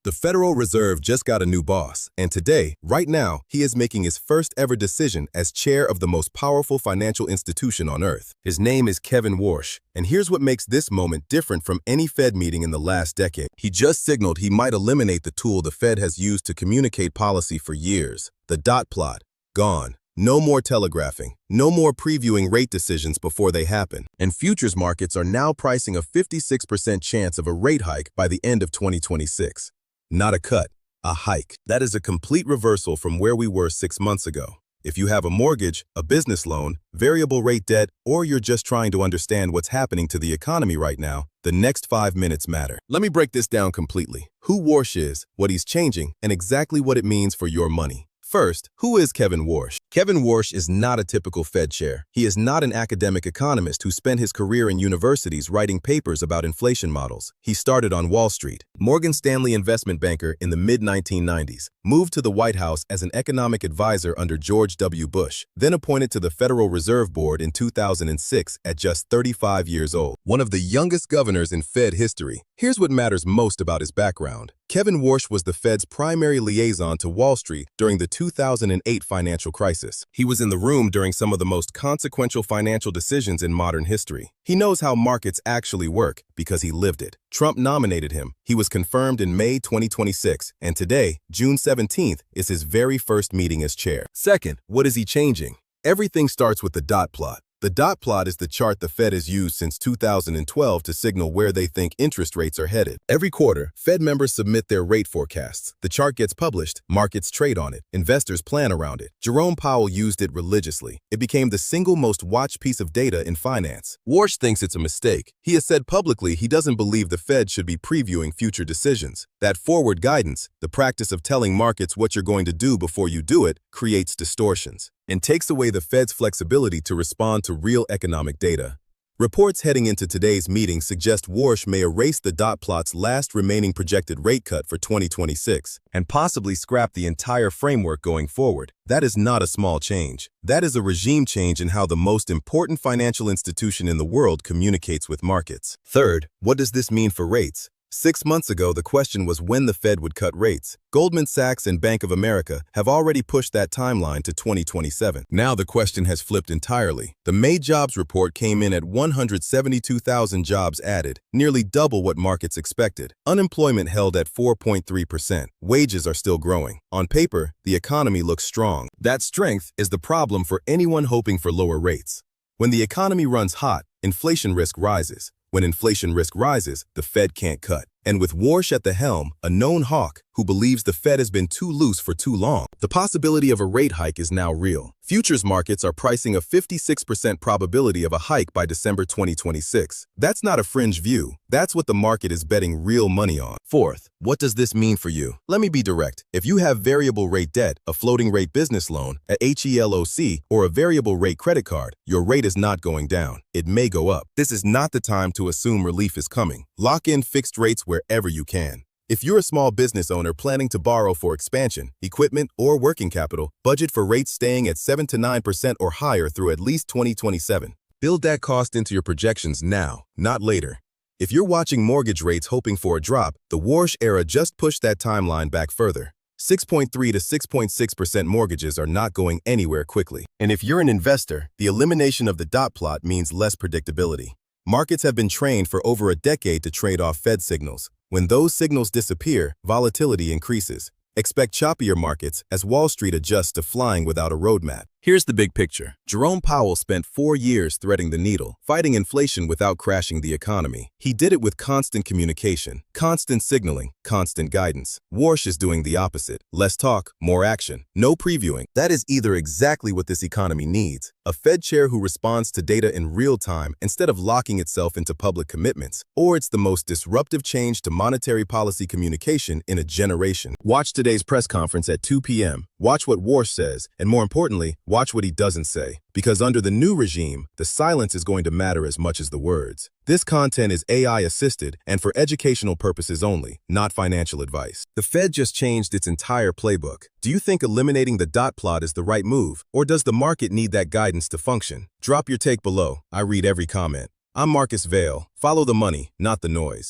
The Federal Reserve just got a new boss, and today, right now, he is making his first ever decision as chair of the most powerful financial institution on earth. His name is Kevin Warsh, and here's what makes this moment different from any Fed meeting in the last decade. He just signaled he might eliminate the tool the Fed has used to communicate policy for years, the dot plot. Gone. No more telegraphing, no more previewing rate decisions before they happen. And futures markets are now pricing a 56% chance of a rate hike by the end of 2026. Not a cut, a hike. That is a complete reversal from where we were 6 months ago. If you have a mortgage, a business loan, variable rate debt, or you're just trying to understand what's happening to the economy right now, the next 5 minutes matter. Let me break this down completely. Who Warsh is, what he's changing, and exactly what it means for your money. First, who is Kevin Warsh? Kevin Warsh is not a typical Fed chair. He is not an academic economist who spent his career in universities writing papers about inflation models. He started on Wall Street. Morgan Stanley investment banker in the mid-1990s, moved to the White House as an economic advisor under George W. Bush, then appointed to the Federal Reserve Board in 2006 at just 35 years old. One of the youngest governors in Fed history. Here's what matters most about his background. Kevin Warsh was the Fed's primary liaison to Wall Street during the 2008 financial crisis. He was in the room during some of the most consequential financial decisions in modern history. He knows how markets actually work because he lived it. Trump nominated him. He was confirmed in May 2026, and today, June 17th, is his very first meeting as chair. Second, what is he changing? Everything starts with the dot plot. The dot plot is the chart the Fed has used since 2012 to signal where they think interest rates are headed. Every quarter, Fed members submit their rate forecasts. The chart gets published, markets trade on it, investors plan around it. Jerome Powell used it religiously. It became the single most watched piece of data in finance. Warsh thinks it's a mistake. He has said publicly he doesn't believe the Fed should be previewing future decisions. That forward guidance, the practice of telling markets what you're going to do before you do it, creates distortions and takes away the Fed's flexibility to respond to real economic data. Reports heading into today's meeting suggest Warsh may erase the dot plot's last remaining projected rate cut for 2026 and possibly scrap the entire framework going forward. That is not a small change. That is a regime change in how the most important financial institution in the world communicates with markets. Third, what does this mean for rates? 6 months ago, the question was when the Fed would cut rates. Goldman Sachs and Bank of America have already pushed that timeline to 2027. Now the question has flipped entirely. The May jobs report came in at 172,000 jobs added, nearly double what markets expected. Unemployment held at 4.3%. Wages are still growing. On paper, the economy looks strong. That strength is the problem for anyone hoping for lower rates. When the economy runs hot, inflation risk rises. When inflation risk rises, the Fed can't cut. And with Warsh at the helm, a known hawk who believes the Fed has been too loose for too long, the possibility of a rate hike is now real. Futures markets are pricing a 56% probability of a hike by December 2026. That's not a fringe view. That's what the market is betting real money on. Fourth, what does this mean for you? Let me be direct. If you have variable rate debt, a floating rate business loan, a HELOC, or a variable rate credit card, your rate is not going down. It may go up. This is not the time to assume relief is coming. Lock in fixed rates wherever you can. If you're a small business owner planning to borrow for expansion, equipment, or working capital, budget for rates staying at 7 to 9% or higher through at least 2027. Build that cost into your projections now, not later. If you're watching mortgage rates hoping for a drop, the Warsh era just pushed that timeline back further. 6.3 to 6.6% mortgages are not going anywhere quickly. And if you're an investor, the elimination of the dot plot means less predictability. Markets have been trained for over a decade to trade off Fed signals. When those signals disappear, volatility increases. Expect choppier markets as Wall Street adjusts to flying without a roadmap. Here's the big picture. Jerome Powell spent 4 years threading the needle, fighting inflation without crashing the economy. He did it with constant communication, constant signaling, constant guidance. Warsh is doing the opposite. Less talk, more action. No previewing. That is either exactly what this economy needs, a Fed chair who responds to data in real time instead of locking itself into public commitments, or it's the most disruptive change to monetary policy communication in a generation. Watch today's press conference at 2 p.m. Watch what Warsh says, and more importantly, watch what he doesn't say. Because under the new regime, the silence is going to matter as much as the words. This content is AI-assisted and for educational purposes only, not financial advice. The Fed just changed its entire playbook. Do you think eliminating the dot plot is the right move, or does the market need that guidance to function? Drop your take below. I read every comment. I'm Marcus Vale. Follow the money, not the noise.